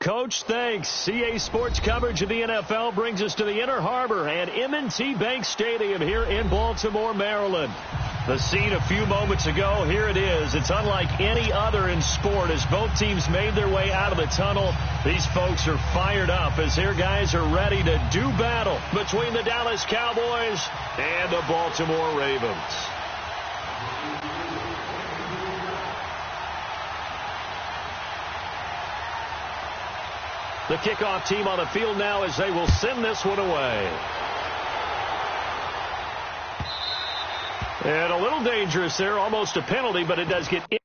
Coach, thanks. CA Sports coverage of the NFL brings us to the Inner Harbor and M&T Bank Stadium here in Baltimore, Maryland. The scene a few moments ago, here it is. It's unlike any other in sport as both teams made their way out of the tunnel. These folks are fired up as their guys are ready to do battle between the Dallas Cowboys and the Baltimore Ravens. The kickoff team on the field now as they will send this one away. And a little dangerous there, almost a penalty, but it does get in.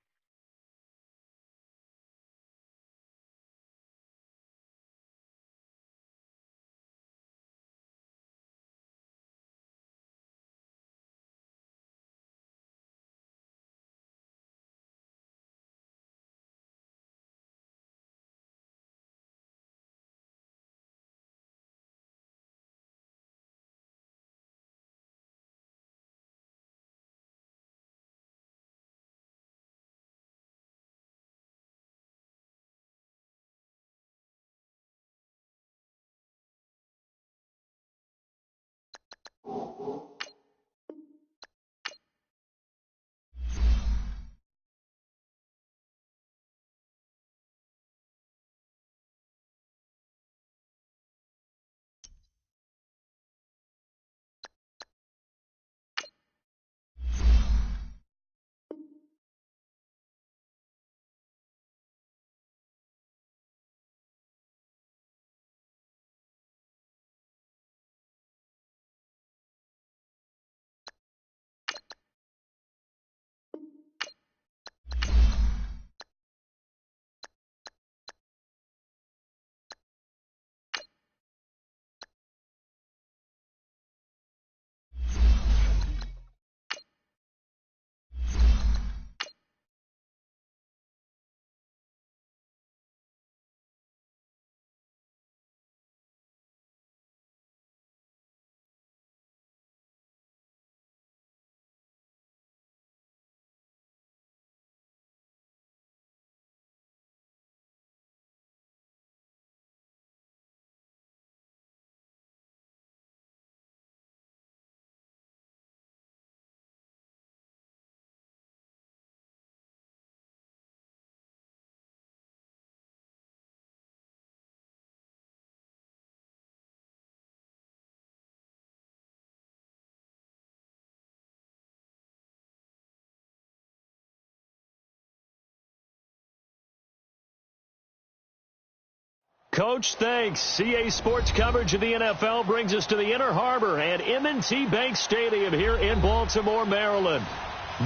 Coach, thanks. CA Sports coverage of the NFL brings us to the Inner Harbor and M&T Bank Stadium here in Baltimore, Maryland.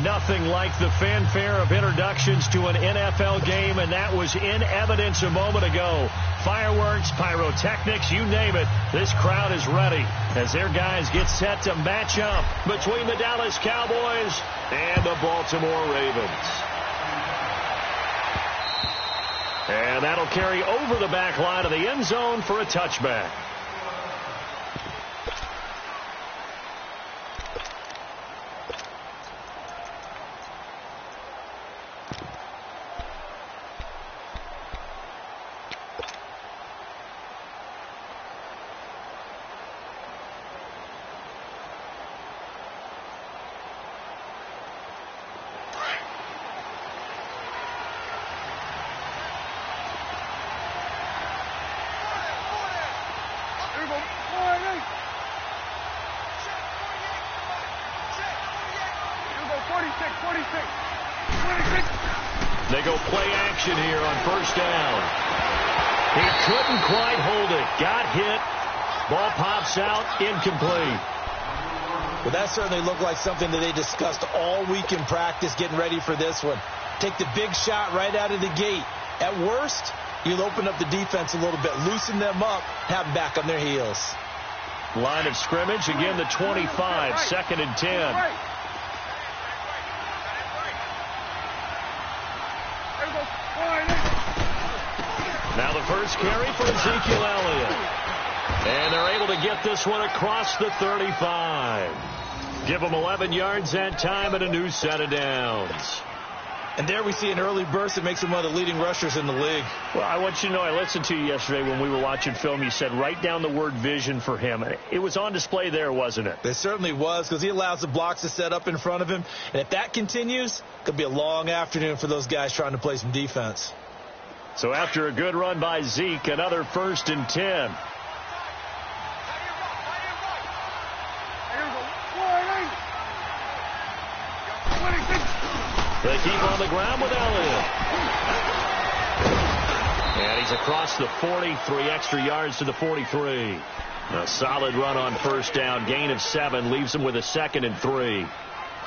Nothing like the fanfare of introductions to an NFL game, and that was in evidence a moment ago. Fireworks, pyrotechnics, you name it. This crowd is ready as their guys get set to match up between the Dallas Cowboys and the Baltimore Ravens. And that'll carry over the back line of the end zone for a touchback. They go play action here on first down. He couldn't quite hold it. Got hit. Ball pops out. Incomplete. Well, that certainly looked like something that they discussed all week in practice getting ready for this one. Take the big shot right out of the gate. At worst, you'll open up the defense a little bit, loosen them up, have them back on their heels. Line of scrimmage, again the 25, second and 10. Now the first carry for Ezekiel Elliott. And they're able to get this one across the 35. Give them 11 yards that time and a new set of downs. And there we see an early burst that makes him one of the leading rushers in the league. Well, I want you to know, I listened to you yesterday when we were watching film. You said write down the word vision for him. It was on display there, wasn't it? It certainly was, because he allows the blocks to set up in front of him. And if that continues, it could be a long afternoon for those guys trying to play some defense. So after a good run by Zeke, another 1st and 10. They keep on the ground with Elliott. And he's across the 40, 3 extra yards to the 43. A solid run on 1st down, gain of 7, leaves him with a 2nd and 3.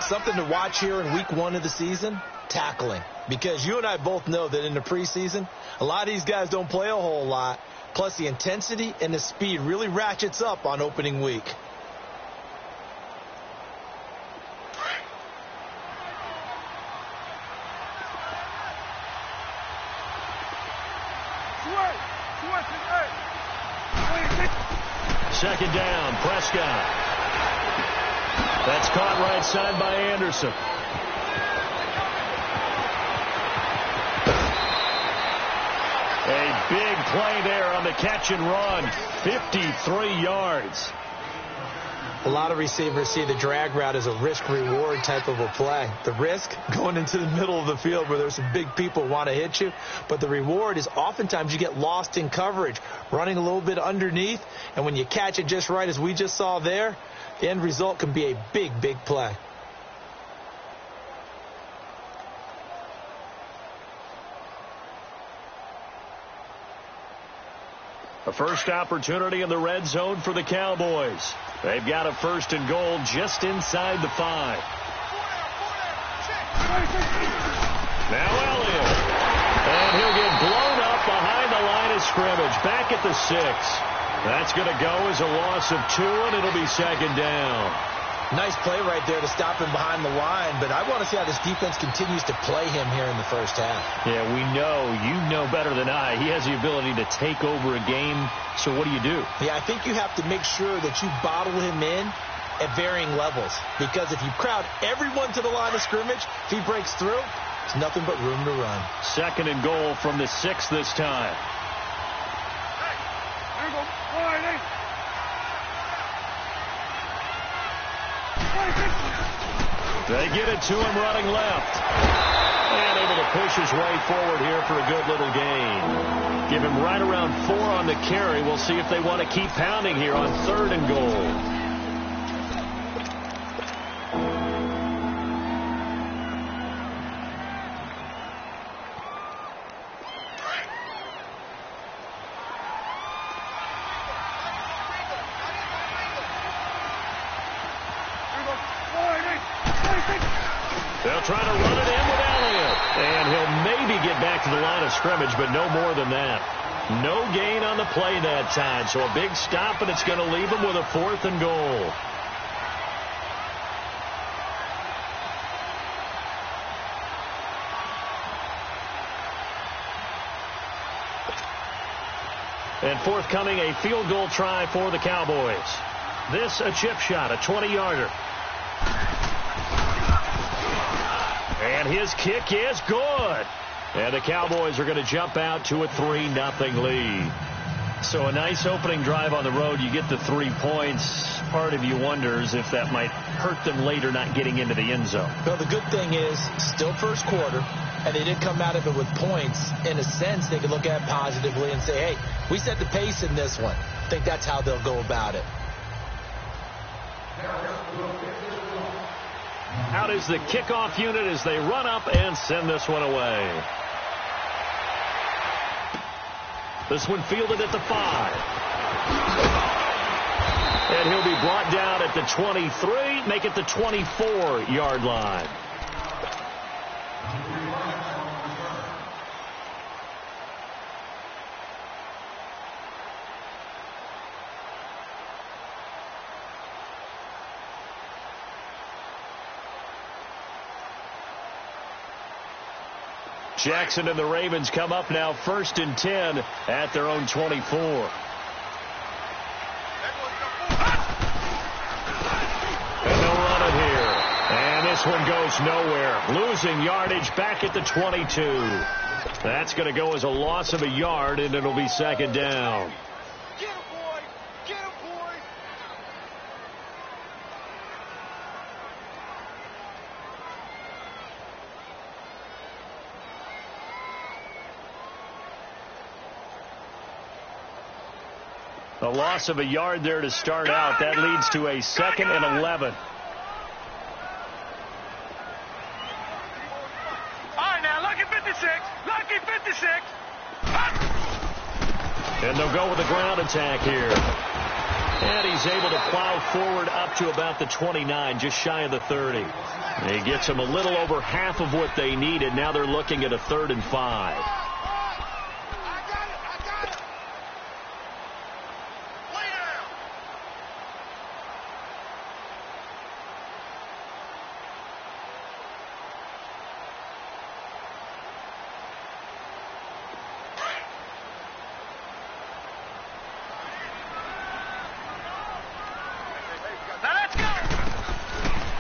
Something to watch here in week 1 of the season, tackling. Because you and I both know that in the preseason, a lot of these guys don't play a whole lot. Plus the intensity and the speed really ratchets up on opening week. Second down, Prescott. That's caught right side by Anderson. A big play there on the catch and run. 53 yards. A lot of receivers see the drag route as a risk-reward type of a play. The risk, going into the middle of the field where there's some big people want to hit you. But the reward is oftentimes you get lost in coverage, running a little bit underneath. And when you catch it just right, as we just saw there, the end result can be a big, big play. A first opportunity in the red zone for the Cowboys. They've got a 1st and goal just inside the 5. Now Elliott. And he'll get blown up behind the line of scrimmage. Back at the 6. That's going to go as a loss of 2, and it'll be 2nd down. Nice play right there to stop him behind the line, but I want to see how this defense continues to play him here in the first half. Yeah, we know. You know better than I. He has the ability to take over a game, so what do? Yeah, I think you have to make sure that you bottle him in at varying levels, because if you crowd everyone to the line of scrimmage, if he breaks through, there's nothing but room to run. 2nd and goal from the 6 this time. They get it to him running left. And able to push his way forward here for a good little gain. Give him right around 4 on the carry. We'll see if they want to keep pounding here on 3rd and goal. They'll try to run it in with Elliott. And he'll maybe get back to the line of scrimmage, but no more than that. No gain on the play that time. So a big stop, and it's going to leave him with a 4th and goal. And forthcoming, a field goal try for the Cowboys. This a chip shot, a 20-yarder. And his kick is good. And the Cowboys are going to jump out to a 3-0 lead. So a nice opening drive on the road. You get the 3 points. Part of you wonders if that might hurt them later not getting into the end zone. Well, the good thing is still first quarter, and they did come out of it with points. In a sense, they could look at it positively and say, hey, we set the pace in this one. I think that's how they'll go about it. Out is the kickoff unit as they run up and send this one away. This one fielded at the 5. And he'll be brought down at the 23, make it the 24-yard line. Jackson and the Ravens come up now 1st and 10 at their own 24. And they'll run it here. And this this one goes nowhere. Losing yardage back at the 22. That's going to go as a loss of a yard, and it'll be second down. Get him, boy! Get him, boy! A loss of a yard there to start out. That leads to a 2nd and 11. All right, now, lucky 56. Lucky 56. And they'll go with a ground attack here. And he's able to plow forward up to about the 29, just shy of the 30. He gets them a little over half of what they needed. Now they're looking at a 3rd and 5.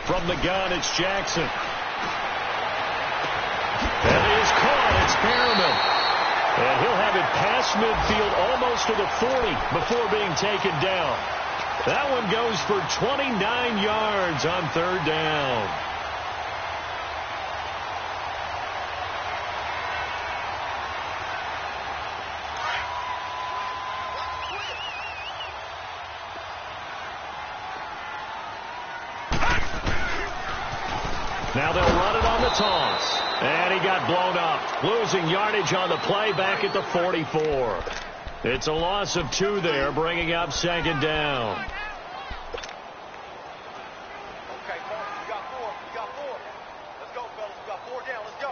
From the gun, it's Jackson. That is caught. It's Perriman. And he'll have it past midfield almost to the 40 before being taken down. That one goes for 29 yards on 3rd down. Now they'll run it on the toss. And he got blown up. Losing yardage on the play back at the 44. It's a loss of 2 there, bringing up 2nd down. Okay, Mark, we got 4. We got 4. Let's go, fellas. We got 4 down. Let's go.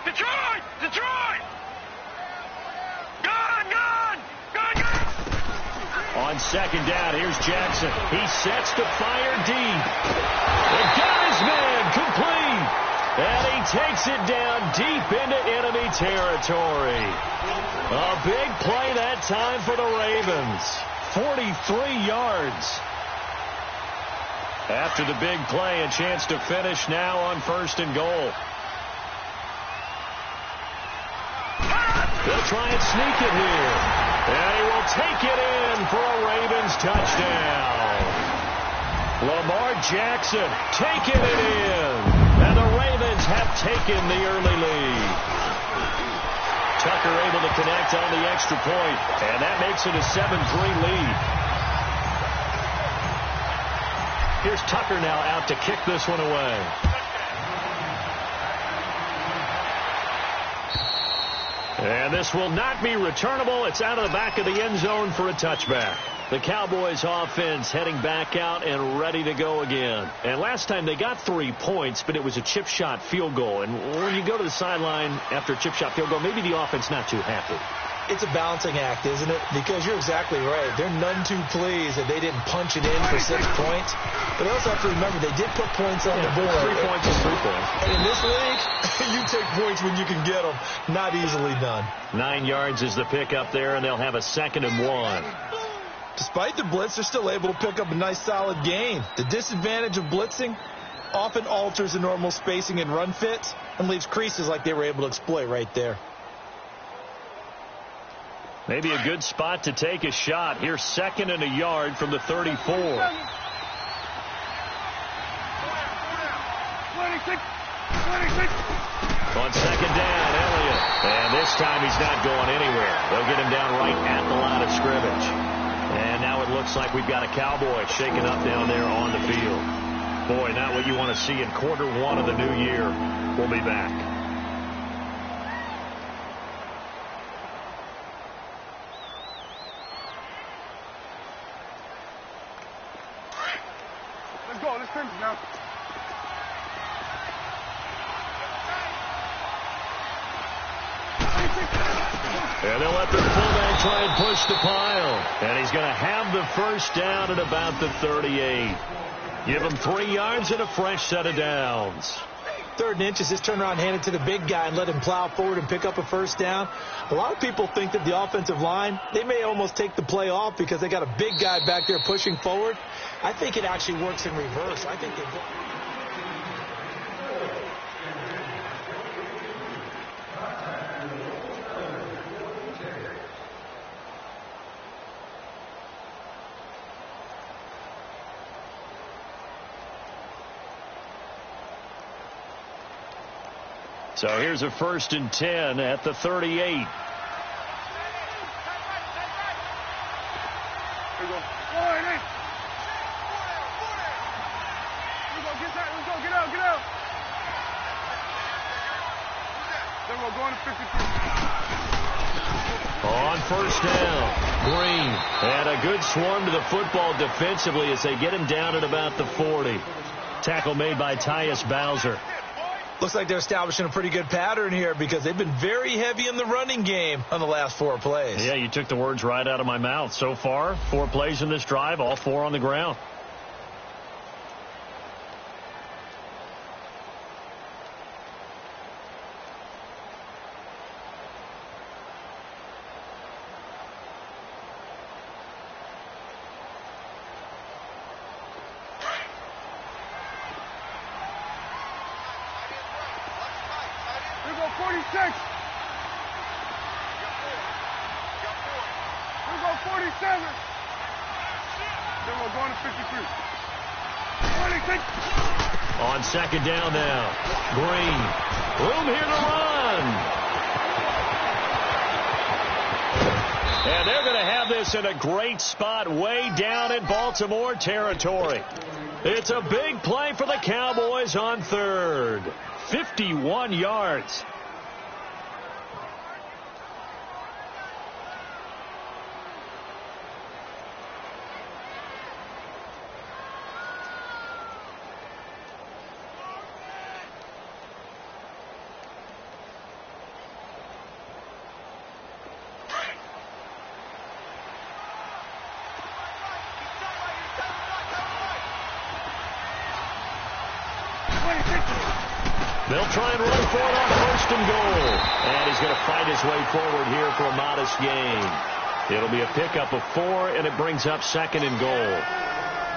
Detroit! Detroit! On 2nd down, here's Jackson. He sets to fire deep. And got his man complete. And he takes it down deep into enemy territory. A big play that time for the Ravens. 43 yards. After the big play, a chance to finish now on 1st and goal. They'll try and sneak it here. And he will take it in for a Ravens touchdown. Lamar Jackson taking it in. And the Ravens have taken the early lead. Tucker able to connect on the extra point. And that makes it a 7-3 lead. Here's Tucker now out to kick this one away. And this will not be returnable. It's out of the back of the end zone for a touchback. The Cowboys offense heading back out and ready to go again. And last time they got 3 points, but it was a chip shot field goal. And when you go to the sideline after a chip shot field goal, maybe the offense not too happy. It's a balancing act, isn't it? Because you're exactly right. They're none too pleased that they didn't punch it in for 6 points. But they also have to remember they did put points on the board. 3 points is 3 points. And in this league, you take points when you can get them. Not easily done. 9 yards is the pick up there, and they'll have a 2nd and 1. Despite the blitz, they're still able to pick up a nice, solid gain. The disadvantage of blitzing often alters the normal spacing and run fits and leaves creases like they were able to exploit right there. Maybe a good spot to take a shot. Here's 2nd and a yard from the 34. 26. On 2nd down, Elliott. And this time he's not going anywhere. They'll get him down right at the line of scrimmage. And now it looks like we've got a Cowboy shaking up down there on the field. Boy, not what you want to see in quarter 1 of the new year. We'll be back. Let's go. Let's finish now. And they'll let the fullback try and push the pile. And he's going to have the first down at about the 38. Give him 3 yards and a fresh set of downs. 3rd and inches, just turn around, hand it to the big guy, and let him plow forward and pick up a first down. A lot of people think that the offensive line, they may almost take the play off because they got a big guy back there pushing forward. I think it actually works in reverse. I think they go. So here's a 1st and 10 at the 38. Here we go. Get out. Then we're going to 53. On 1st down, Green. And a good swarm to the football defensively as they get him down at about the 40. Tackle made by Tyus Bowser. Looks like they're establishing a pretty good pattern here because they've been very heavy in the running game on the last 4 plays. Yeah, you took the words right out of my mouth. So far, 4 plays in this drive, all 4 on the ground. On 2nd down now, Green. Room here to run. And they're going to have this in a great spot way down in Baltimore territory. It's a big play for the Cowboys on 3rd. 51 yards. They'll try and run for it on 1st and goal. And he's going to fight his way forward here for a modest gain. It'll be a pickup of 4, and it brings up 2nd and goal.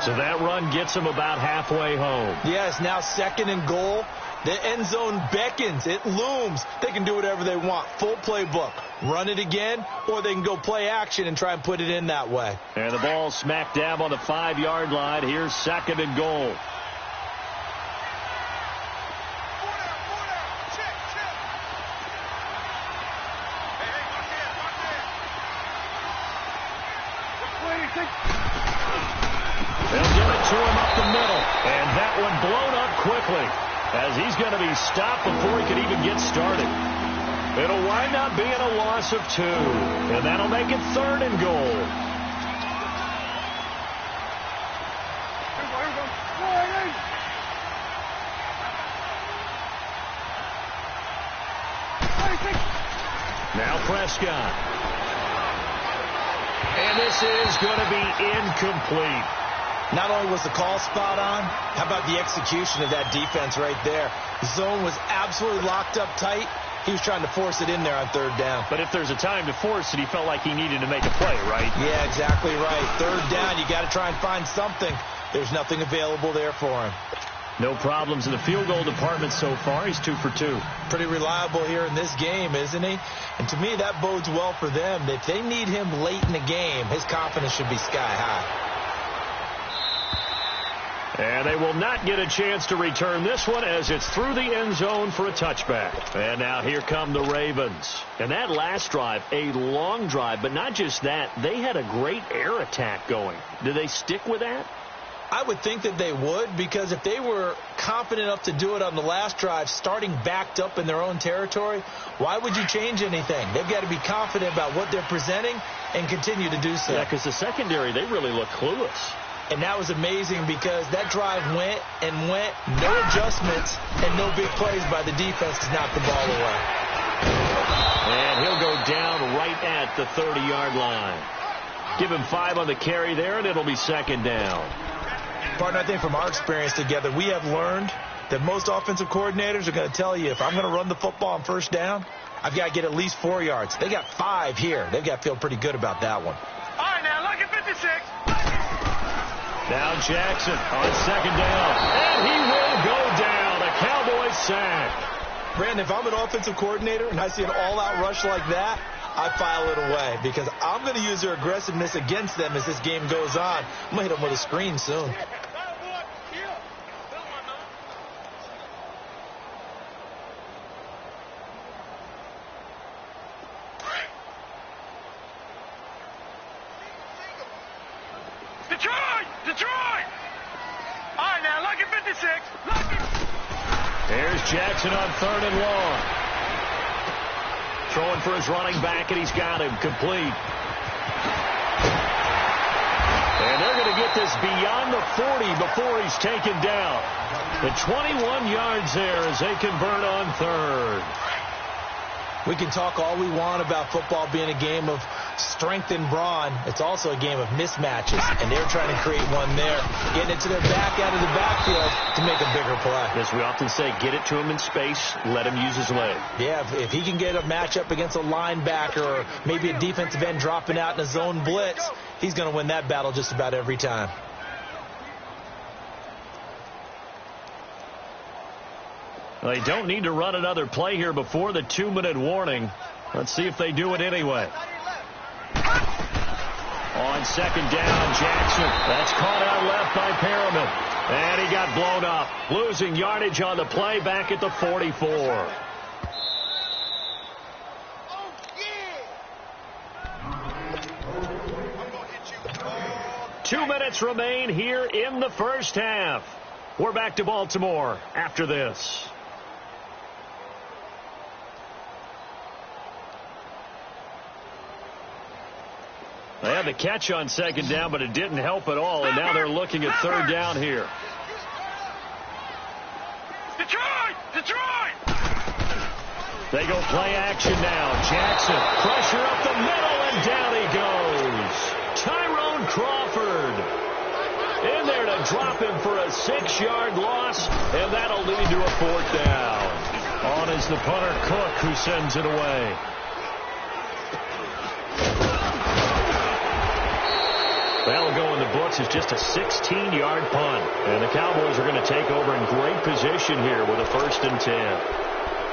So that run gets them about halfway home. Yes, now 2nd and goal. The end zone beckons. It looms. They can do whatever they want. Full playbook. Run it again, or they can go play action and try and put it in that way. And the ball smack dab on the 5-yard line. Here's 2nd and goal. They'll give it to him up the middle. And that one blown up quickly as he's going to be stopped before he can even get started. It'll wind up being a loss of 2. And that'll make it 3rd and goal. Now Prescott. And this is going to be incomplete. Not only was the call spot on, how about the execution of that defense right there? The zone was absolutely locked up tight. He was trying to force it in there on 3rd down. But if there's a time to force it, he felt like he needed to make a play, right? Yeah, exactly right. 3rd down, you got to try and find something. There's nothing available there for him. No problems in the field goal department so far. He's 2 for 2. Pretty reliable here in this game, isn't he? And to me, that bodes well for them. If they need him late in the game, his confidence should be sky high. And they will not get a chance to return this one as it's through the end zone for a touchback. And now here come the Ravens. And that last drive, a long drive, but not just that. They had a great air attack going. Did they stick with that? I would think that they would, because if they were confident enough to do it on the last drive, starting backed up in their own territory, why would you change anything? They've got to be confident about what they're presenting and continue to do so. Yeah, because the secondary, they really look clueless. And that was amazing because that drive went and went, no adjustments, and no big plays by the defense to knock the ball away. And he'll go down right at the 30-yard line. Give him 5 on the carry there, and it'll be 2nd down. Partner, I think from our experience together, we have learned that most offensive coordinators are going to tell you, if I'm going to run the football on first down, I've got to get at least 4 yards. They got 5 here. They've got to feel pretty good about that one. All right, now, look at 56. Now Jackson on second down. And he will go down. A Cowboys sack. Brandon, if I'm an offensive coordinator and I see an all-out rush like that, I file it away because I'm going to use their aggressiveness against them as this game goes on. I'm going to hit them with a screen soon. Detroit! All right, now, look at 56. Here's Jackson on 3rd and long. Throwing for his running back, and he's got him complete. And they're going to get this beyond the 40 before he's taken down. The 21 yards there as they convert on 3rd. We can talk all we want about football being a game of strength and brawn. It's also a game of mismatches, and they're trying to create one there, getting it to their back out of the backfield to make a bigger play. As we often say, get it to him in space, let him use his leg. Yeah, if he can get a matchup against a linebacker or maybe a defensive end dropping out in a zone blitz, he's going to win that battle just about every time. Well, they don't need to run another play here before the 2-minute warning. Let's see if they do it anyway. On second down, Jackson. That's caught out left by Perriman. And he got blown up. Losing yardage on the play back at the 44. 2 minutes remain here in the first half. We're back to Baltimore after this. They had the catch on second down, but it didn't help at all, and now they're looking at 3rd down here. Detroit! They go play action now. Jackson, pressure up the middle, and down he goes. Tyrone Crawford in there to drop him for a 6-yard loss, and that'll lead to a 4th down. On is the punter, Cook, who sends it away. That'll go in the books as just a 16-yard punt. And the Cowboys are going to take over in great position here with a 1st and 10.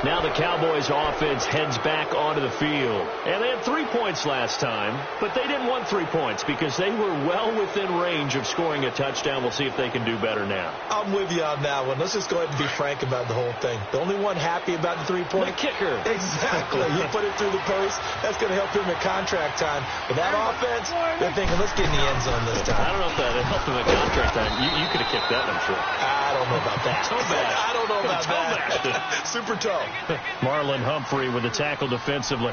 Now the Cowboys offense heads back onto the field. And they had 3 points last time, but they didn't want 3 points because they were well within range of scoring a touchdown. We'll see if they can do better now. I'm with you on that one. Let's just go ahead and be frank about the whole thing. The only one happy about the 3-point? The kicker. Exactly. You put it through the post. That's going to help him at contract time. But that offense, they're thinking, let's get in the end zone this time. I don't know if that helped him at contract time. You could have kicked that, I'm sure. I don't know about that. Toe bash. I don't know about that. Super toe. Marlon Humphrey with the tackle defensively.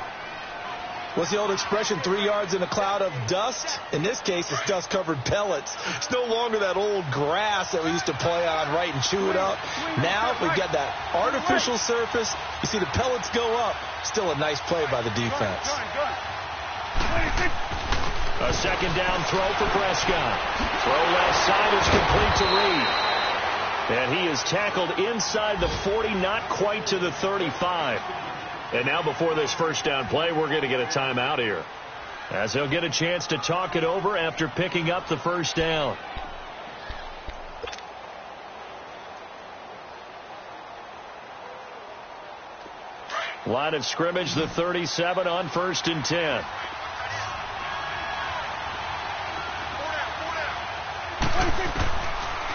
What's the old expression, 3 yards in a cloud of dust? In this case, it's dust-covered pellets. It's no longer that old grass that we used to play on, right, and chew it up. Now we've got that artificial surface. You see the pellets go up. Still a nice play by the defense. A second down throw for Prescott. Throw left side is complete to Reed. And he is tackled inside the 40, not quite to the 35. And now before this first down play, we're going to get a timeout here, as they'll get a chance to talk it over after picking up the first down. Line of scrimmage, the 37 on 1st and 10.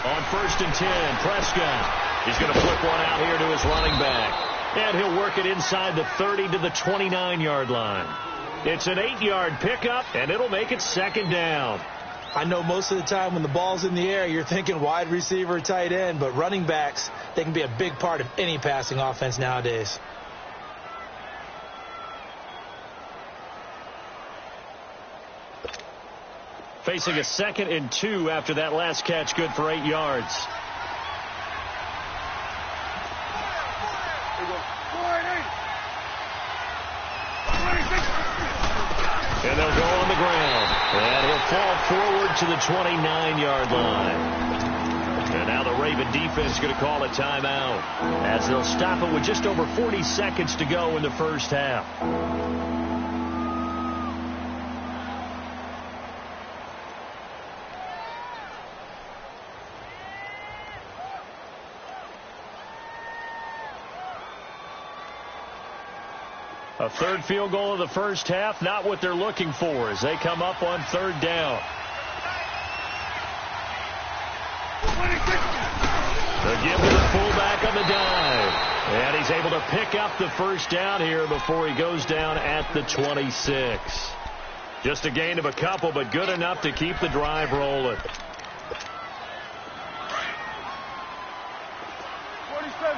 On 1st and 10, Prescott. He's going to flip one out here to his running back. And he'll work it inside the 30 to the 29-yard line. It's an 8-yard pickup, and it'll make it 2nd down. I know most of the time when the ball's in the air, you're thinking wide receiver, tight end, but running backs, they can be a big part of any passing offense nowadays. Facing a 2nd and 2 after that last catch, good for 8 yards. And they'll go on the ground. And he'll fall forward to the 29-yard line. And And now the Raven defense is going to call a timeout as they'll stop it with just over 40 seconds to go in the first half. A third field goal of the first half, not what they're looking for as they come up on third down. The give to the fullback on the dive. And he's able to pick up the first down here before he goes down at the 26. Just a gain of a couple, but good enough to keep the drive rolling. 47.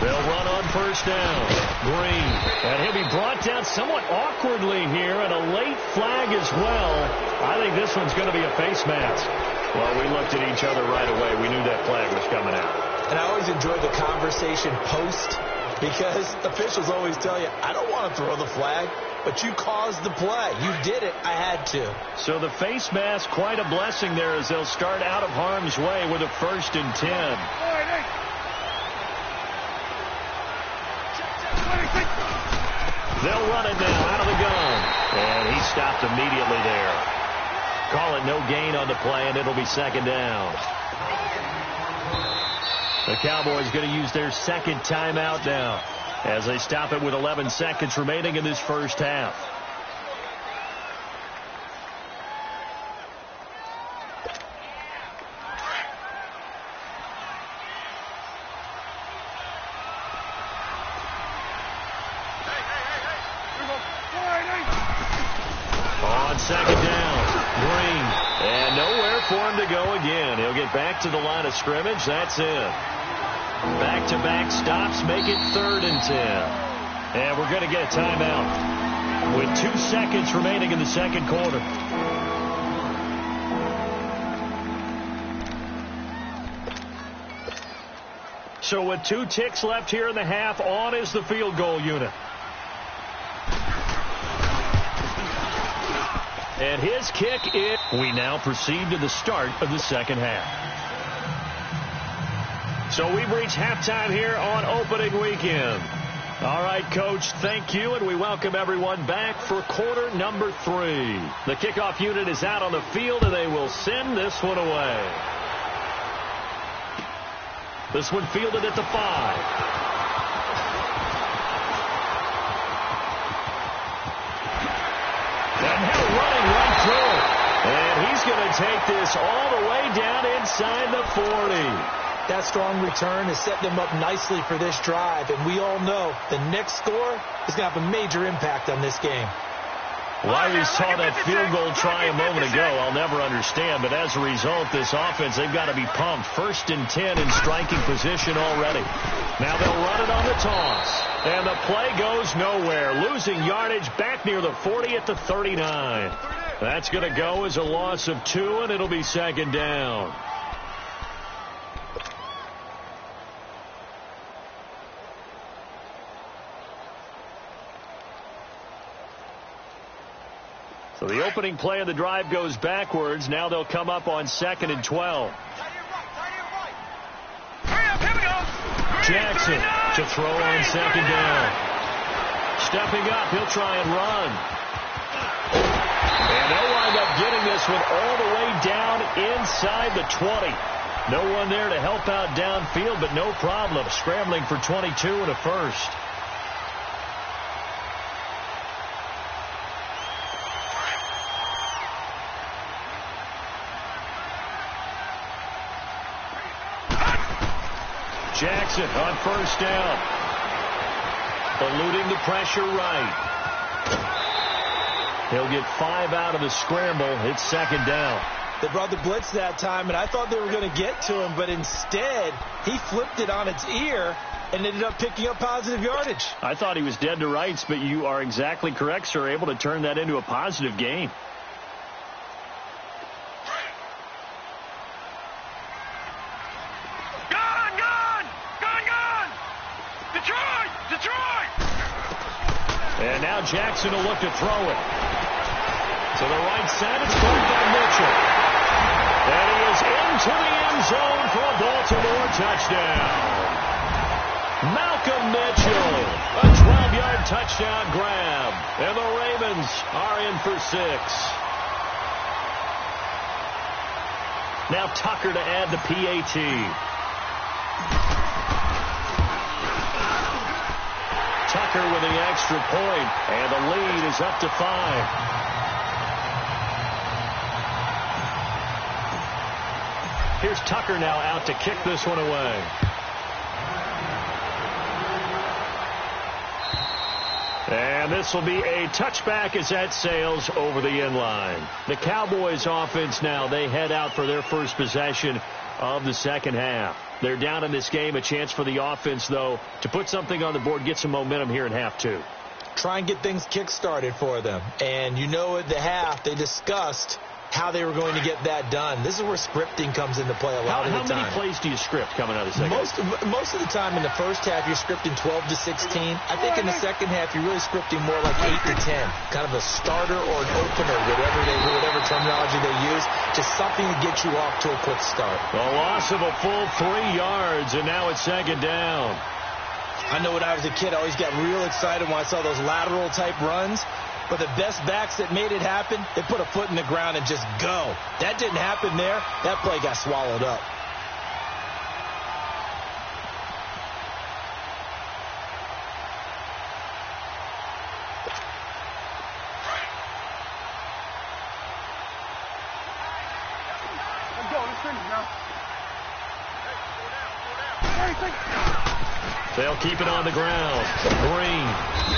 They'll run on first down. Green. And he'll be brought down somewhat awkwardly here, and a late flag as well. I think this one's going to be a face mask. Well, we looked at each other right away. We knew that flag was coming out. And I always enjoy the conversation post because officials always tell you, I don't want to throw the flag, but you caused the play. You did it. I had to. So the face mask, quite a blessing there as they'll start out of harm's way with a 1st and 10. They'll run it now out of the gun. And he stopped immediately there. Call it no gain on the play, and it'll be second down. The Cowboys going to use their second timeout now as they stop it with 11 seconds remaining in this first half. On second down, Green. And nowhere for him to go again. He'll get back to the line of scrimmage. That's it. Back-to-back stops make it 3rd and 10. And we're going to get a timeout with 2 seconds remaining in the second quarter. So with 2 ticks left here in the half, on is the field goal unit. And his kick is. We now proceed to the start of the second half. So we've reached halftime here on opening weekend. All right, Coach, thank you, and we welcome everyone back for quarter number 3. The kickoff unit is out on the field, and they will send this one away. This one fielded at the 5. And now running right through it. And he's going to take this all the way down inside the 40. That strong return has set them up nicely for this drive. And we all know the next score is going to have a major impact on this game. Why we saw that field goal try a moment ago, I'll never understand. But as a result, this offense, they've got to be pumped. 1st and 10 in striking position already. Now they'll run it on the toss. And the play goes nowhere. Losing yardage back near the 40 at the 39. That's going to go as a loss of 2, and it'll be second down. So the opening play of the drive goes backwards. Now they'll come up on 2nd and 12. Jackson to throw on second down. Stepping up, he'll try and run. And they'll wind up getting this one all the way down inside the 20. No one there to help out downfield, but no problem. Scrambling for 22 and a first. Jackson on first down. Eluding the pressure right. He'll get 5 out of the scramble. It's second down. They brought the blitz that time, and I thought they were going to get to him, but instead he flipped it on its ear and ended up picking up positive yardage. I thought he was dead to rights, but you are exactly correct, sir. Able to turn that into a positive gain. And now Jackson will look to throw it. To the right side, it's caught by Mitchell. And he is into the end zone for a Baltimore touchdown. Malcolm Mitchell, a 12-yard touchdown grab. And the Ravens are in for 6. Now Tucker to add the PAT. Tucker with the extra point, and the lead is up to 5. Here's Tucker now out to kick this one away. And this will be a touchback as that sails over the end line. The Cowboys offense now, they head out for their first possession of the second half. They're down in this game. A chance for the offense, though, to put something on the board, get some momentum here in half 2. Try and get things kick-started for them. And you know at the half, they discussed how they were going to get that done. This is where scripting comes into play a lot of the time. How many plays do you script coming out of the second half? Most of the time in the first half, you're scripting 12 to 16. I think in the second half, you're really scripting more like 8 to 10. Kind of a starter or an opener, whatever terminology they use. Just something to get you off to a quick start. A loss of a full 3 yards, and now it's second down. I know when I was a kid, I always got real excited when I saw those lateral-type runs. But the best backs that made it happen, they put a foot in the ground and just go. That didn't happen there. That play got swallowed up. Let's go. Let's finish now. They'll keep it on the ground. Green.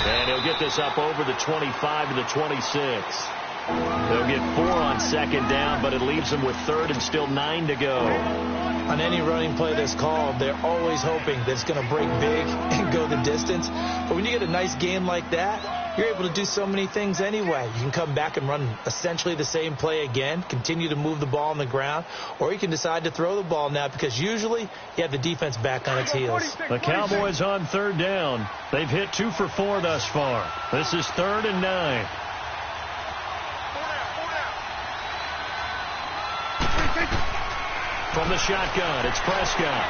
And he'll get this up over the 25 to the 26. They'll get 4 on second down, but it leaves them with third and still 9 to go. On any running play that's called, they're always hoping that it's going to break big and go the distance. But when you get a nice game like that, you're able to do so many things anyway. You can come back and run essentially the same play again, continue to move the ball on the ground, or you can decide to throw the ball now because usually you have the defense back on its heels. The Cowboys on third down. They've hit 2 for 4 thus far. This is 3rd and 9. From the shotgun, it's Prescott.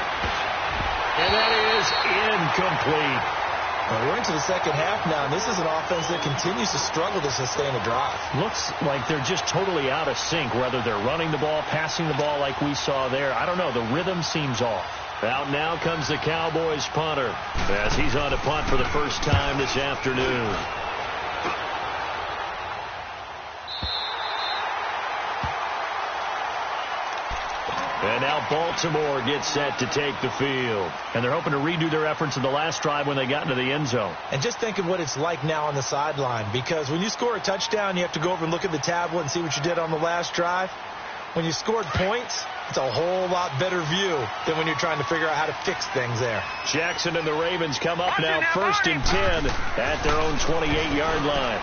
And that is incomplete. Well, we're into the second half now, and this is an offense that continues to struggle to sustain a drive. Looks like they're just totally out of sync, whether they're running the ball, passing the ball like we saw there. I don't know. The rhythm seems off. Out now comes the Cowboys punter as he's on a punt for the first time this afternoon. And now Baltimore gets set to take the field. And they're hoping to redo their efforts in the last drive when they got into the end zone. And just think of what it's like now on the sideline, because when you score a touchdown, you have to go over and look at the tablet and see what you did on the last drive. When you scored points, it's a whole lot better view than when you're trying to figure out how to fix things there. Jackson and the Ravens come up now 1st and 10 at their own 28-yard line.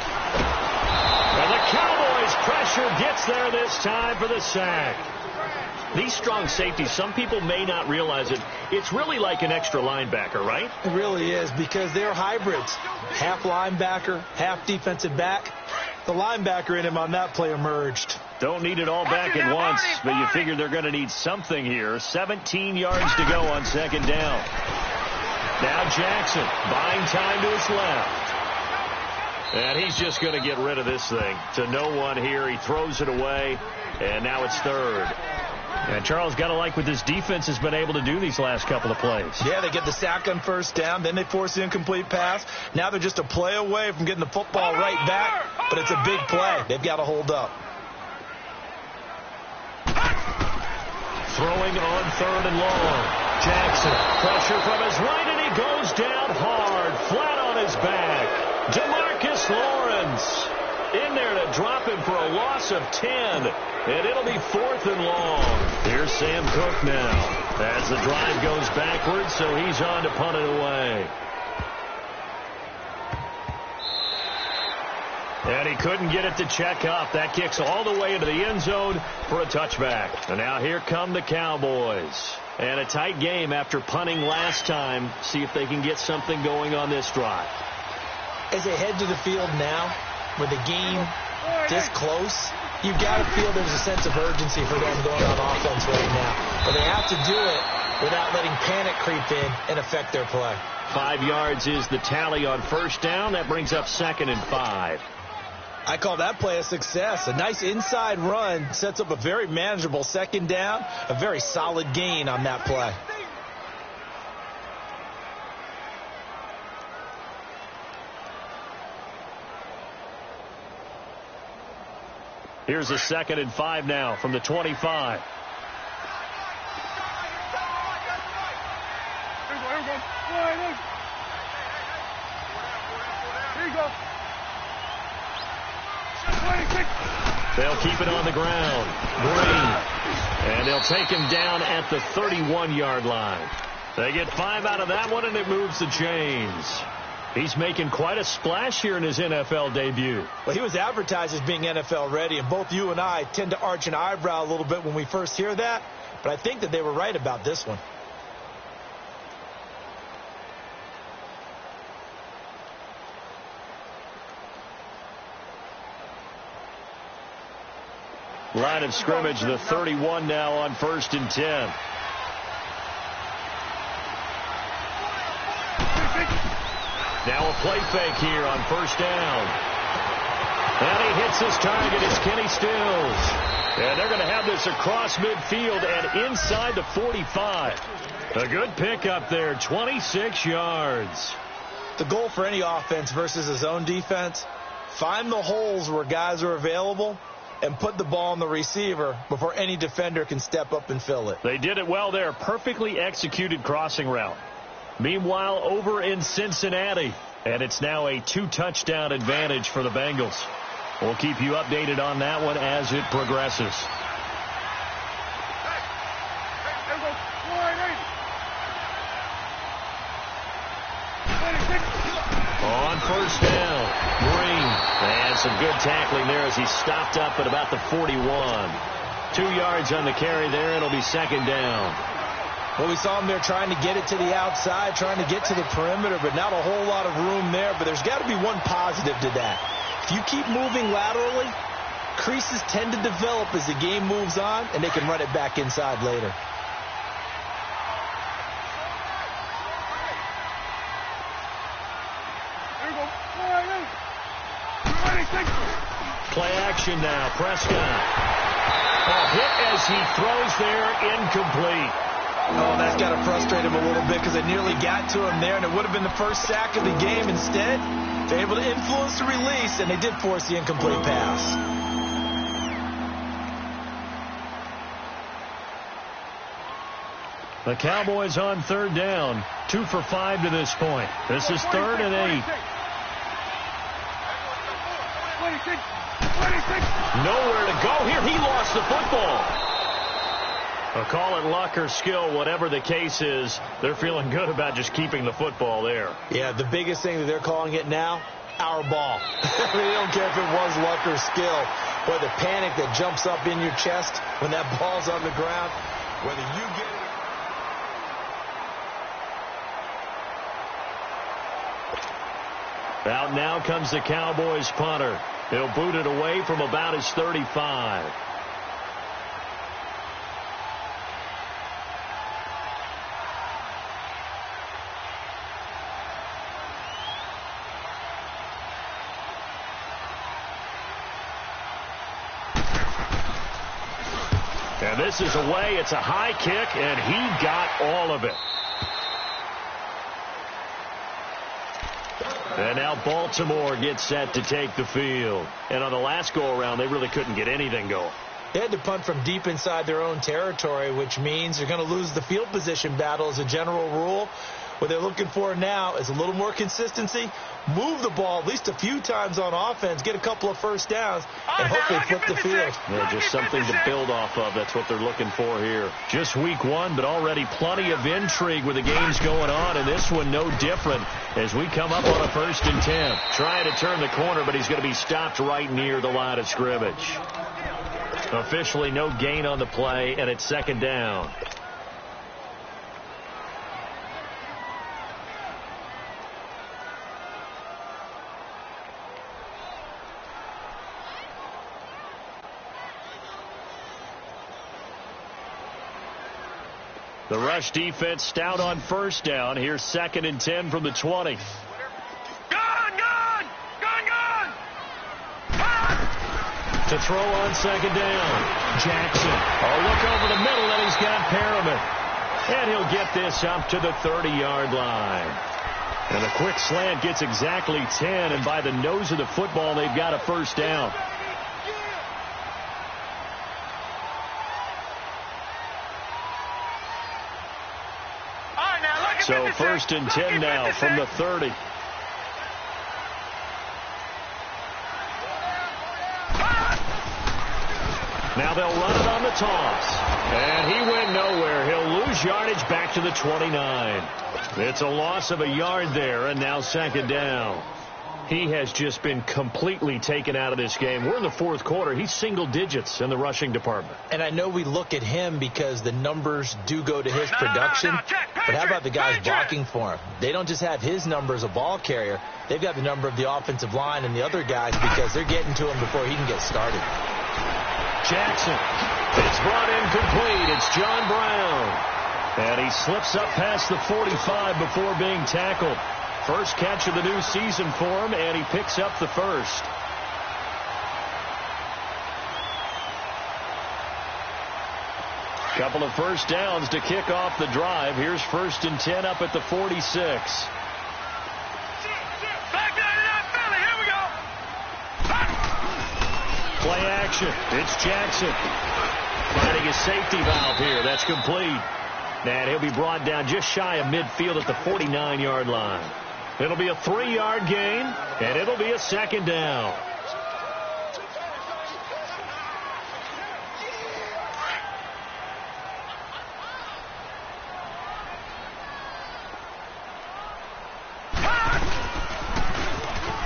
And the Cowboys pressure gets there this time for the sack. These strong safeties, some people may not realize it. It's really like an extra linebacker, right? It really is, because they're hybrids. Half linebacker, half defensive back. The linebacker in him on that play emerged. Don't need it all back at once, but you figure they're going to need something here. 17 yards to go on second down. Now Jackson buying time to his left. And he's just going to get rid of this thing to no one here. He throws it away, and now it's third. And Charles, got to like what this defense has been able to do these last couple of plays. Yeah, they get the sack on first down, then they force the incomplete pass. Now they're just a play away from getting the football right back, but it's a big play. They've got to hold up. Throwing on 3rd and long. Jackson, pressure from his right, and he goes down hard, flat on his back. DeMarcus Lawrence in there to drop him for a loss of 10. And it'll be 4th and long. Here's Sam Cook now as the drive goes backwards, so he's on to punt it away. And he couldn't get it to check up. That kicks all the way into the end zone for a touchback. And now here come the Cowboys. And a tight game after punting last time. See if they can get something going on this drive. As they head to the field now, where the game this close, you've got to feel there's a sense of urgency for them going on offense right now. But they have to do it without letting panic creep in and affect their play. 5 yards is the tally on first down. That brings up 2nd and 5. I call that play a success. A nice inside run sets up a very manageable 2nd down, a very solid gain on that play. Here's a 2nd and 5 now from the 25. They'll keep it on the ground. Green. And they'll take him down at the 31-yard line. They get 5 out of that one, and it moves the chains. He's making quite a splash here in his NFL debut. Well, he was advertised as being NFL ready, and both you and I tend to arch an eyebrow a little bit when we first hear that, but I think that they were right about this one. Line of scrimmage, the 31 now on 1st and 10. Now a play fake here on 1st down. And he hits his target is Kenny Stills. And they're going to have this across midfield and inside the 45. A good pickup there, 26 yards. The goal for any offense versus a zone defense, find the holes where guys are available and put the ball on the receiver before any defender can step up and fill it. They did it well there. Perfectly executed crossing route. Meanwhile, over in Cincinnati, and it's now a 2-touchdown advantage for the Bengals. We'll keep you updated on that one as it progresses. On 1st down, Green. And some good tackling there as he stopped up at about the 41. 2 yards on the carry there. It'll be 2nd down. Well, we saw him there trying to get it to the outside, trying to get to the perimeter, but not a whole lot of room there. But there's got to be one positive to that. If you keep moving laterally, creases tend to develop as the game moves on, and they can run it back inside later. Play action now. Prescott. A hit as he throws there, incomplete. Oh, that's got to frustrate him a little bit because it nearly got to him there, and it would have been the first sack of the game. Instead, they're able to influence the release, and they did force the incomplete pass. The Cowboys on 3rd down. 2 for 5 to this point. This is 3rd and 8. Nowhere to go here. He lost the football. Call it luck or skill, whatever the case is, they're feeling good about just keeping the football there. Yeah, the biggest thing that they're calling it now, our ball. They don't care if it was luck or skill. Or the panic that jumps up in your chest when that ball's on the ground, whether you get it. Out now comes the Cowboys punter. He'll boot it away from about his 35. And this is away. It's a high kick, and he got all of it. And now Baltimore gets set to take the field. And on the last go-around, they really couldn't get anything going. They had to punt from deep inside their own territory, which means they're going to lose the field position battle as a general rule. What they're looking for now is a little more consistency, move the ball at least a few times on offense, get a couple of first downs, and hopefully flip the field. Yeah, just something to build off of. That's what they're looking for here. Just week 1, but already plenty of intrigue with the games going on, and this one no different as we come up on a 1st and 10. Trying to turn the corner, but he's going to be stopped right near the line of scrimmage. Officially no gain on the play, and it's 2nd down. The rush defense stout on first down. Here's 2nd and 10 from the 20. To throw on 2nd down. Jackson. Oh, look over the middle, and he's got Perriman. And he'll get this up to the 30-yard line. And a quick slant gets exactly 10, and by the nose of the football, they've got a first down. So 1st and 10 now from the 30. Now they'll run it on the toss. And he went nowhere. He'll lose yardage back to the 29. It's a loss of a yard there, and now 2nd down. He has just been completely taken out of this game. We're in the 4th quarter. He's single digits in the rushing department. And I know we look at him because the numbers do go to his production. But how about the guys blocking for him? They don't just have his number as a ball carrier. They've got the number of the offensive line and the other guys because they're getting to him before he can get started. Jackson. It's brought in complete. It's John Brown. And he slips up past the 45 before being tackled. First catch of the new season for him, and he picks up the first. Couple of first downs to kick off the drive. Here's 1st and 10 up at the 46. Play action. It's Jackson. Finding his safety valve here. That's complete. And he'll be brought down just shy of midfield at the 49-yard line. It'll be a 3-yard gain, and it'll be a 2nd down.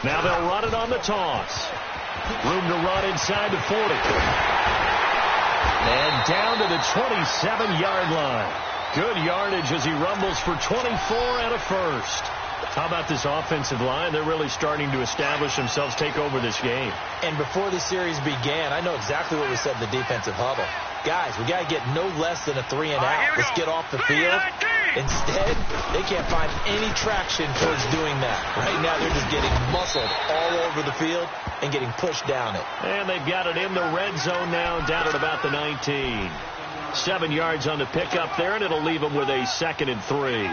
Now they'll run it on the toss. Room to run inside the 40. And down to the 27-yard line. Good yardage as he rumbles for 24 and a first. How about this offensive line? They're really starting to establish themselves, take over this game. And before the series began, I know exactly what we said in the defensive huddle. Guys, we got to get no less than a 3 and out. Let's get off the field. Instead, they can't find any traction towards doing that. Right now, they're just getting muscled all over the field and getting pushed down it. And they've got it in the red zone now, down at about the 19. 7 yards on the pickup there, and it'll leave them with a 2nd and 3.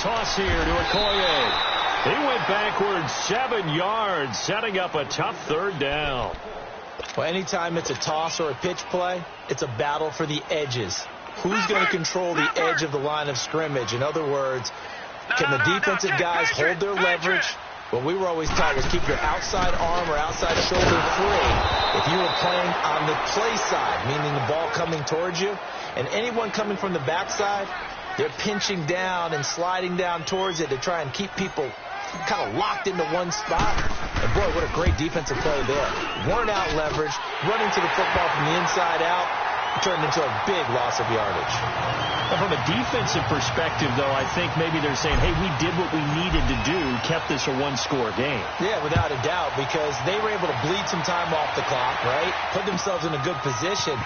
Toss here to Okoye. He went backwards 7 yards, setting up a tough 3rd down. Well, anytime it's a toss or a pitch play, it's a battle for the edges. Who's going to control the edge of the line of scrimmage? In other words, can the defensive guys hold their leverage? What we were always taught was keep your outside arm or outside shoulder free if you were playing on the play side, meaning the ball coming towards you. And anyone coming from the backside, they're pinching down and sliding down towards it to try and keep people kind of locked into one spot. And, boy, what a great defensive play there. Worn out leverage, running to the football from the inside out, turned into a big loss of yardage. Well, from a defensive perspective, though, I think maybe they're saying, hey, we did what we needed to do, kept this a one-score game. Yeah, without a doubt, because they were able to bleed some time off the clock, right? Put themselves in a good position,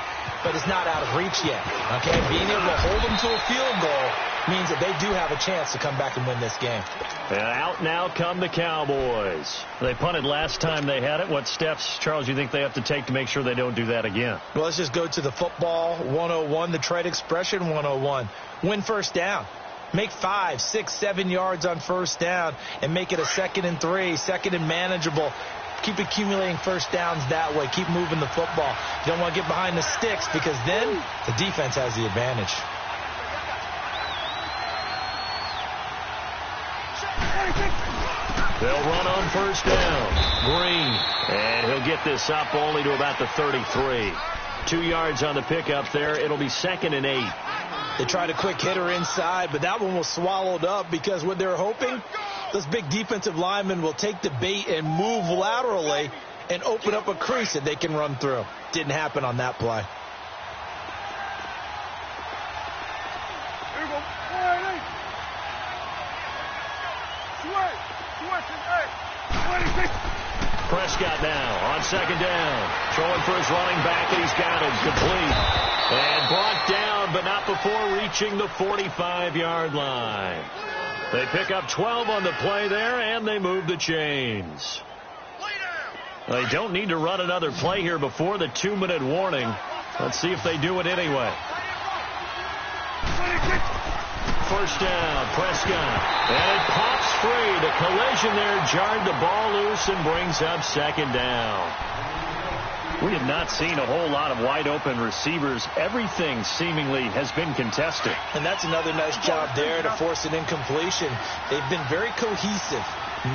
but it's not out of reach yet, okay? Being able to hold them to a field goal means that they do have a chance to come back and win this game. And out now come the Cowboys. They punted last time they had it. What steps, Charles, you think they have to take to make sure they don't do that again? Well, let's just go to the football 101, the trade expression 101. Win first down. Make 5, 6, 7 yards on first down and make it a 2nd and 3, 2nd and manageable. Keep accumulating first downs that way. Keep moving the football. You don't want to get behind the sticks because then the defense has the advantage. They'll run on first down. Green. And he'll get this up only to about the 33. 2 yards on the pickup there. It'll be 2nd and 8. They tried a quick hitter inside, but that one was swallowed up because what they're hoping, those big defensive linemen will take the bait and move laterally and open up a crease that they can run through. Didn't happen on that play. Prescott now on second down. Throwing for his running back, and he's got it. Complete. And brought down, but not before reaching the 45-yard line. They pick up 12 on the play there, and they move the chains. They don't need to run another play here before the 2-minute warning. Let's see if they do it anyway. First down, Prescott. And it pops free. The collision there jarred the ball loose and brings up second down. We have not seen a whole lot of wide-open receivers. Everything seemingly has been contested. And that's another nice job there to force an incompletion. They've been very cohesive,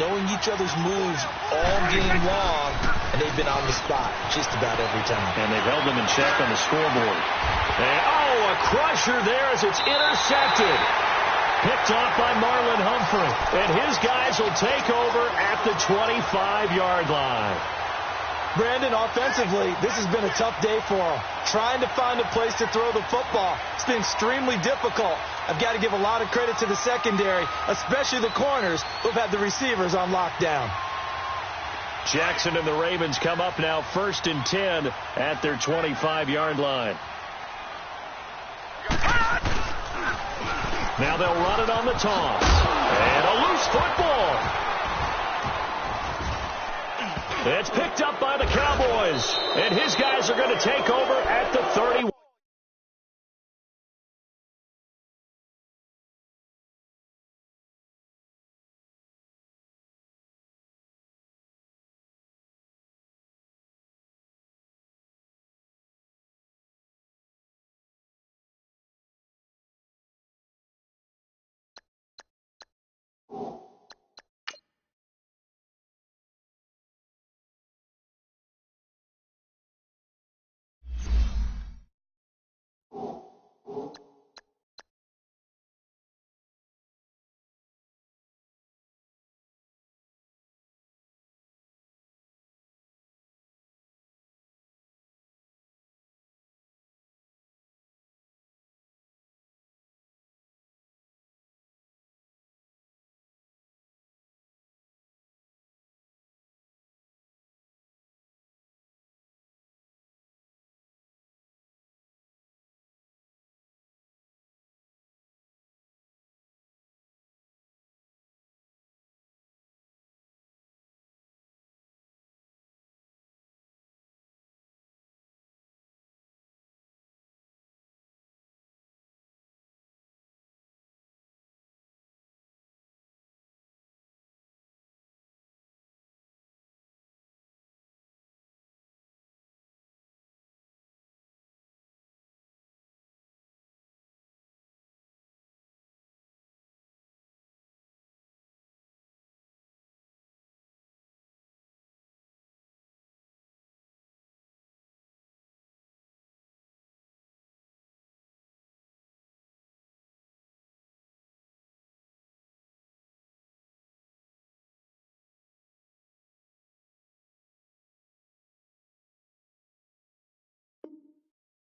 knowing each other's moves all game long, and they've been on the spot just about every time. And they've held them in check on the scoreboard. And, a crusher there as it's intercepted. Picked off by Marlon Humphrey. And his guys will take over at the 25-yard line. Brandon, offensively, this has been a tough day for them. Trying to find a place to throw the football. It's been extremely difficult. I've got to give a lot of credit to the secondary, especially the corners who've had the receivers on lockdown. Jackson and the Ravens come up now 1st and 10 at their 25-yard line. Now they'll run it on the toss. And a loose football. It's picked up by the Cowboys. And his guys are going to take over at the 31.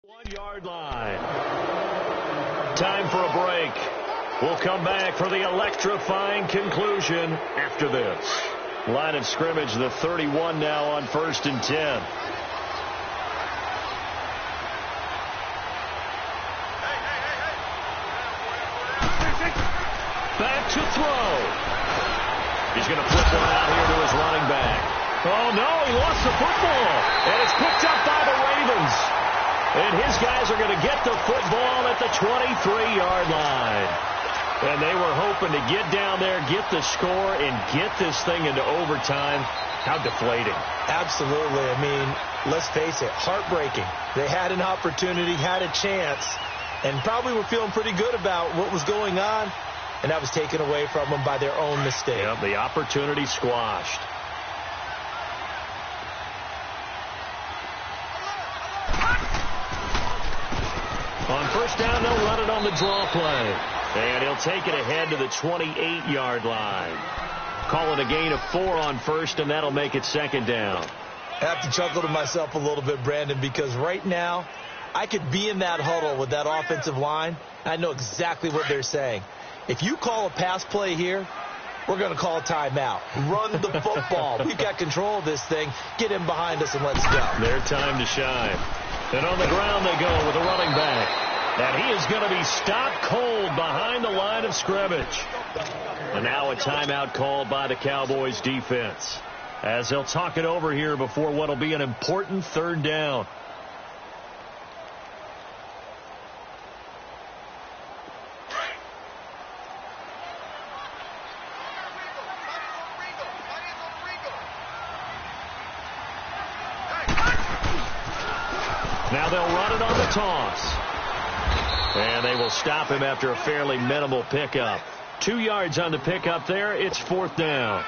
One-yard line. Time for a break. We'll come back for the electrifying conclusion after this. Line of scrimmage, the 31 now on 1st and 10. Back to throw. He's going to flip one out here to his running back. Oh, no, he lost the football. And it's picked up by the Ravens. And his guys are going to get the football at the 23-yard line. And they were hoping to get down there, get the score, and get this thing into overtime. How deflating. Absolutely. I mean, let's face it, heartbreaking. They had an opportunity, had a chance, and probably were feeling pretty good about what was going on, and that was taken away from them by their own mistake. Yep, the opportunity squashed. On first down, they'll run it on the draw play. And he'll take it ahead to the 28-yard line. Call it a gain of 4 on first, and that'll make it second down. I have to chuckle to myself a little bit, Brandon, because right now I could be in that huddle with that offensive line. I know exactly what they're saying. If you call a pass play here, we're going to call a timeout. Run the football. We've got control of this thing. Get him behind us and let's go. Their time to shine. And on the ground they go with a running back. And he is going to be stopped cold behind the line of scrimmage. And now a timeout called by the Cowboys defense, as they'll talk it over here before what will be an important third down. Now they'll run it on the toss. And they will stop him after a fairly minimal pickup. 2 yards on the pickup there. It's 4th down.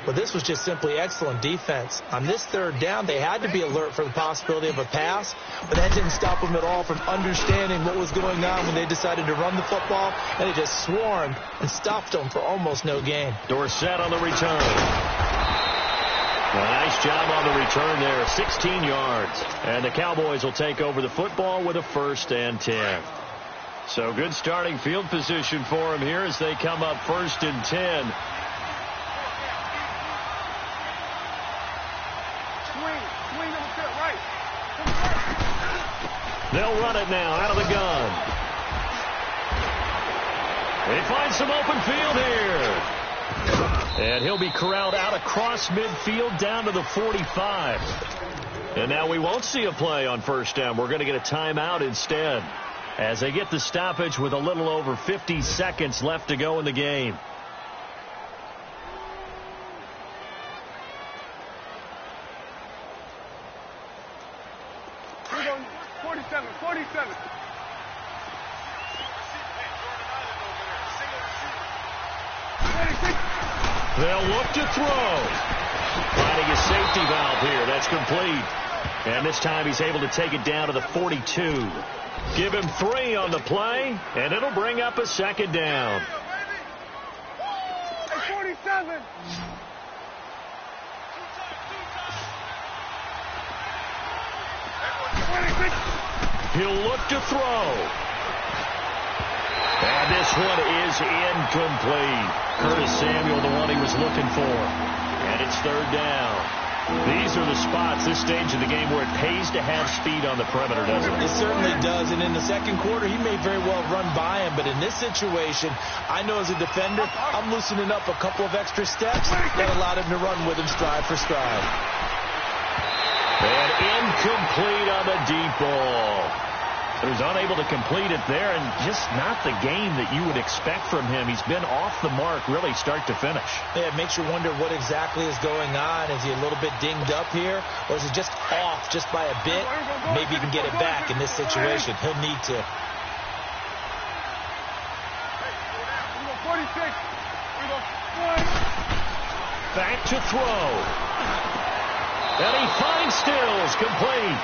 Well, this was just simply excellent defense. On this third down, they had to be alert for the possibility of a pass, but that didn't stop them at all from understanding what was going on when they decided to run the football, and they just swarmed and stopped them for almost no gain. Dorsett on the return. A nice job on the return there, 16 yards. And the Cowboys will take over the football with a 1st and 10. So good starting field position for him here as they come up 1st and 10. They'll run it now out of the gun. They find some open field here. And he'll be corralled out across midfield down to the 45. And now we won't see a play on 1st down. We're going to get a timeout instead, as they get the stoppage with a little over 50 seconds left to go in the game. We're going 47, 47. They'll look to throw. Finding a safety valve here. That's complete. And this time he's able to take it down to the 42. Give him 3 on the play, and it'll bring up a 2nd down. 47. He'll look to throw. And this one is incomplete. Curtis Samuel, the one he was looking for. And it's 3rd down. These are the spots, this stage of the game, where it pays to have speed on the perimeter, doesn't it? It certainly does. And in the second quarter, he may very well run by him. But in this situation, I know as a defender, I'm loosening up a couple of extra steps that allowed him to run with him stride for stride. And incomplete on the deep ball. He was unable to complete it there, and just not the game that you would expect from him. He's been off the mark really start to finish. Yeah, it makes you wonder what exactly is going on. Is he a little bit dinged up here, or is he just off just by a bit? Maybe he can get it back in this situation. He'll need to. 46. Back to throw. And he finds Stills, complete.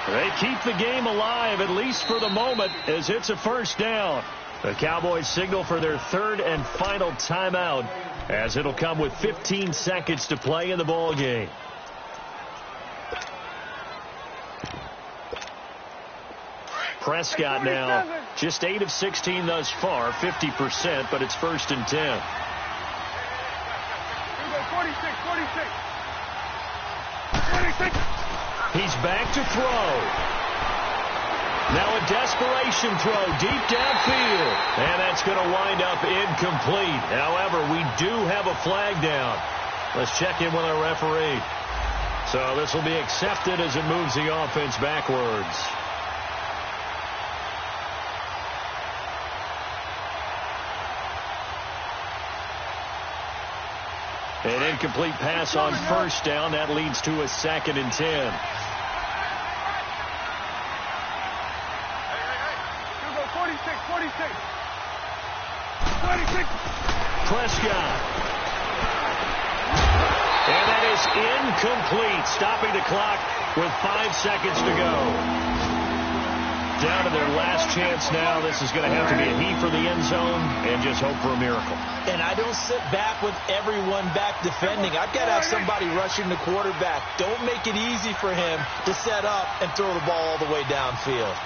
They keep the game alive, at least for the moment, as it's a 1st down. The Cowboys signal for their 3rd and final timeout, as it'll come with 15 seconds to play in the ball game. Prescott now just 8 of 16 thus far, 50%, but it's 1st and 10. 46. He's back to throw. Now a desperation throw deep downfield. And that's going to wind up incomplete. However, we do have a flag down. Let's check in with our referee. So this will be accepted as it moves the offense backwards. An incomplete pass on 1st down. That leads to a 2nd and 10. Prescott. And that is incomplete, stopping the clock with 5 seconds to go. Down to their last chance now. This is going to have to be a heave for the end zone and just hope for a miracle. And I don't sit back with everyone back defending. I've got to have somebody rushing the quarterback. Don't make it easy for him to set up and throw the ball all the way downfield.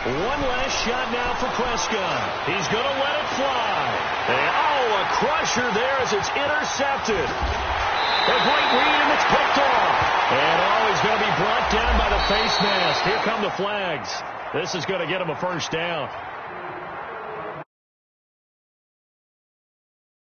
One last shot now for Prescott. He's going to let it fly. And, a crusher there as it's intercepted. A great read, and it's picked off. And, he's going to be brought down by the face mask. Here come the flags. This is going to get him a first down.